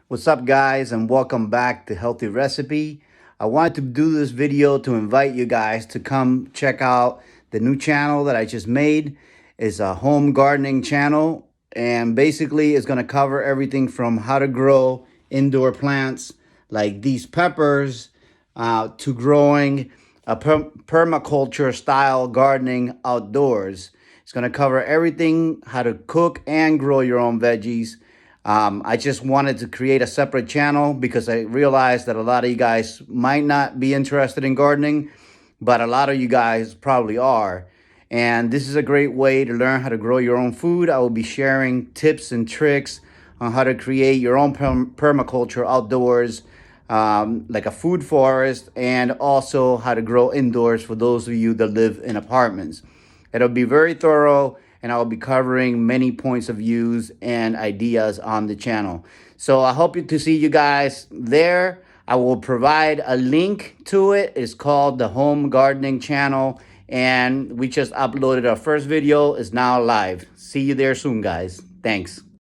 What's up, guys, and welcome back to Healthy Recipe. I wanted to do this video to invite you guys to come check out the new channel that I just made. It's a home gardening channel, and basically it's going to cover everything from how to grow indoor plants like these peppers to growing a permaculture style gardening outdoors. It's going to cover everything, how to cook and grow your own veggies. I just wanted to create a separate channel because I realized that a lot of you guys might not be interested in gardening, but a lot of you guys probably are. And this is a great way to learn how to grow your own food. I will be sharing tips and tricks on how to create your own permaculture outdoors, like a food forest, and also how to grow indoors for those of you that live in apartments. It'll be very thorough, and I'll be covering many points of views and ideas on the channel. So I hope to see you guys there. I will provide a link to it. It's called the Home Gardening Channel, and we just uploaded our first video. It's now live. See you there soon, guys. Thanks.